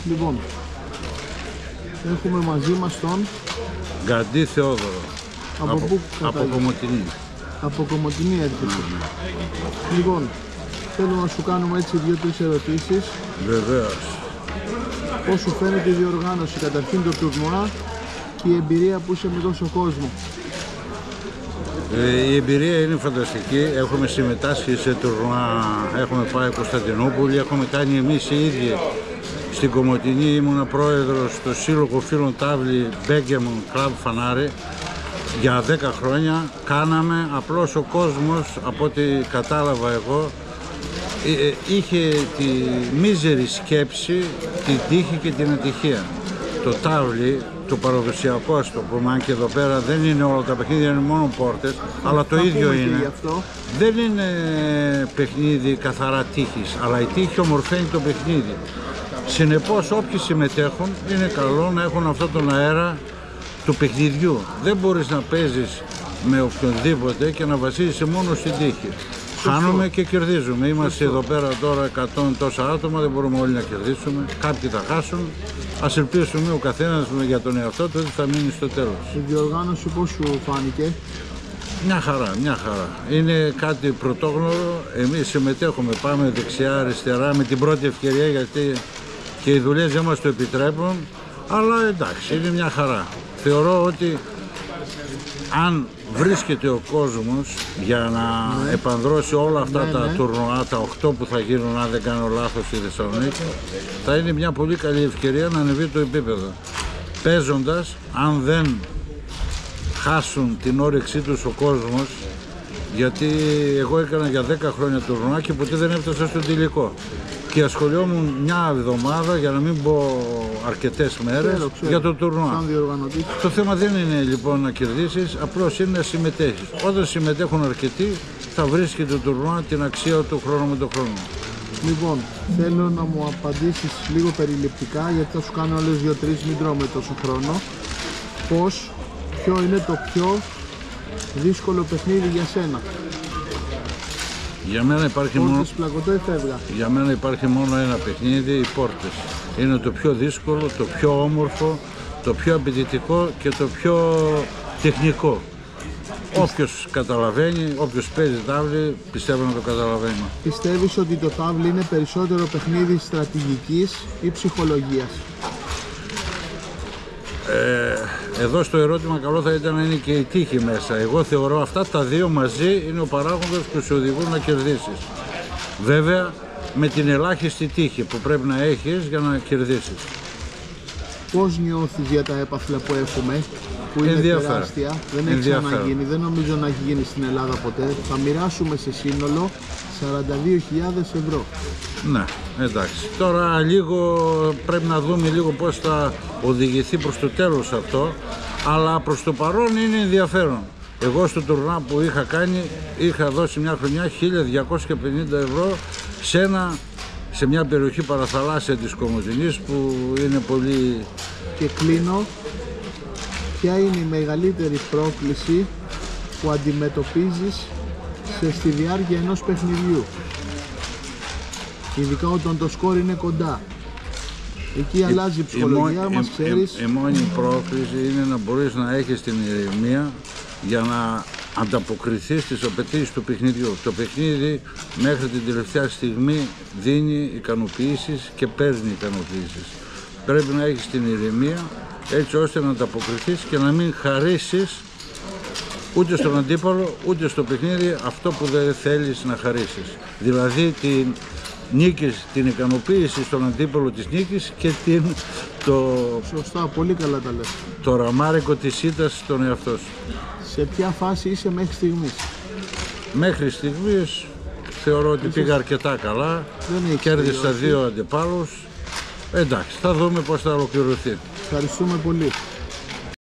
Λοιπόν, έχουμε μαζί μας τον Γκαντή Θεόδωρο. Από Κομοτηνή. Από Κομοτηνή έρχεται. Λοιπόν, θέλω να σου κάνουμε έτσι 2-3 ερωτήσεις. Βεβαίως. Πώς σου φαίνεται η διοργάνωση, καταρχήν το τουρνουά και η εμπειρία που είσαι με τόσο κόσμο? Η εμπειρία είναι φανταστική. Έχουμε συμμετάσχει σε τουρνουά, έχουμε πάει Κωνσταντινούπολη, έχουμε κάνει εμείς οι ίδιοι. Στην Κομοτηνή ήμουνα πρόεδρος στο Σύλλογο Φίλων Τάβλη Μπέγκεμον Κλαμπ Φανάρι για 10 χρόνια. Κάναμε, απλώς ο κόσμος, από ό,τι κατάλαβα εγώ, είχε τη μίζερη σκέψη, την τύχη και την ατυχία. Το τάβλι, το παραδοσιακό, ας το πούμε, αν και εδώ πέρα δεν είναι όλα τα παιχνίδια, είναι μόνο πόρτες, αλλά το ίδιο είναι. Δεν είναι παιχνίδι καθαρά τύχης, αλλά η τύχη ομορφαίνει το παιχνίδι. Συνεπώς, όποιοι συμμετέχουν, είναι καλό να έχουν αυτόν τον αέρα του παιχνιδιού. Δεν μπορείς να παίζεις με οποιονδήποτε και να βασίζεσαι μόνο στην τύχη. Χάνουμε και κερδίζουμε. Είμαστε εδώ πέρα τώρα 100 τόσα άτομα, δεν μπορούμε όλοι να κερδίσουμε. Κάποιοι θα χάσουν. Ας ελπίσουμε ο καθένας για τον εαυτό του ότι θα μείνει στο τέλος. Η διοργάνωση πώς σου φάνηκε? Μια χαρά, μια χαρά. Είναι κάτι πρωτόγνωρο. Εμείς συμμετέχουμε, πάμε δεξιά, αριστερά με την πρώτη ευκαιρία, γιατί και οι δουλειές δεν μας το επιτρέπουν. Αλλά εντάξει, είναι μια χαρά. Θεωρώ ότι αν βρίσκεται ο κόσμος για να επανδρώσει όλα αυτά τα τουρνουά, τα 8 που θα γίνουν, αν δεν κάνω λάθος, στη Θεσσαλονίκη, θα είναι μια πολύ καλή ευκαιρία να ανεβεί το επίπεδο. Παίζοντας, αν δεν χάσουν την όρεξή τους ο κόσμος, γιατί εγώ έκανα για 10 χρόνια τουρνουά και ποτέ δεν έφτασα στο τελικό. Και ασχολιόμουν μια εβδομάδα, για να μην πω αρκετές μέρες, για το τουρνουά. Το θέμα δεν είναι λοιπόν να κερδίσεις, απλώς είναι να συμμετέχεις. Όταν συμμετέχουν αρκετοί, θα βρίσκει το τουρνουά την αξία του χρόνου με τον χρόνο. Λοιπόν, θέλω να μου απαντήσεις λίγο περιληπτικά, γιατί θα σου κάνω άλλες 2-3, μην τρώμε τόσο χρόνο. Ποιο είναι το πιο δύσκολο παιχνίδι για σένα? Για μένα υπάρχει μόνο ένα παιχνίδι, οι πόρτες. Είναι το πιο δύσκολο, το πιο όμορφο, το πιο απαιτητικό και το πιο τεχνικό. Όποιος καταλαβαίνει, όποιος παίζει τάβλη, πιστεύω να το καταλαβαίνει. Πιστεύεις ότι το τάβλη είναι περισσότερο παιχνίδι στρατηγικής ή ψυχολογίας? Εδώ στο ερώτημα καλό θα ήταν να είναι και η τύχη μέσα. Εγώ θεωρώ αυτά τα δύο μαζί είναι ο παράγοντας που σε οδηγούν να κερδίσεις. Βέβαια με την ελάχιστη τύχη που πρέπει να έχεις για να κερδίσεις. Πώς νιώθεις για τα έπαθλα που έχουμε, που είναι τεράστια, δεν έχει ξαναγίνει, δεν νομίζω να έχει γίνει στην Ελλάδα ποτέ? Θα μοιράσουμε σε σύνολο 42.000 ευρώ. Ναι, εντάξει. Τώρα λίγο πρέπει να δούμε λίγο πώς θα οδηγηθεί προς το τέλος αυτό, αλλά προς το παρόν είναι ενδιαφέρον. Εγώ στο τουρνουά που είχα κάνει, είχα δώσει μια χρονιά 1.250 ευρώ σε μια περιοχή παραθαλάσσια της Κομοτηνής που είναι πολύ... Και κλείνω, ποια είναι η μεγαλύτερη πρόκληση που αντιμετωπίζεις στη διάρκεια ενός παιχνιδιού? Ειδικά όταν το σκορ είναι κοντά. Εκεί αλλάζει η ψυχολογία μας, ξέρεις. Η μόνη πρόκληση είναι να μπορείς να έχεις την ηρεμία για να ανταποκριθείς στις απαιτήσεις του παιχνιδιού. Το παιχνίδι μέχρι την τελευταία στιγμή δίνει ικανοποιήσεις και παίρνει ικανοποιήσεις. Πρέπει να έχεις την ηρεμία έτσι ώστε να ανταποκριθείς και να μην χαρίσεις ούτε στον αντίπαλο ούτε στο παιχνίδι αυτό που δεν θέλεις να χαρίσεις. Δηλαδή την ικανοποίηση στον αντίπαλο της νίκης και Σωστά, πολύ καλά τα λες. Το ραμάρικο της ήττας στον εαυτό σου. Σε ποια φάση είσαι μέχρι στιγμής? Μέχρι στιγμής θεωρώ ότι πήγα αρκετά καλά. Κέρδισα 2 αντιπάλους. Εντάξει, θα δούμε πώς θα ολοκληρωθεί. Ευχαριστούμε πολύ.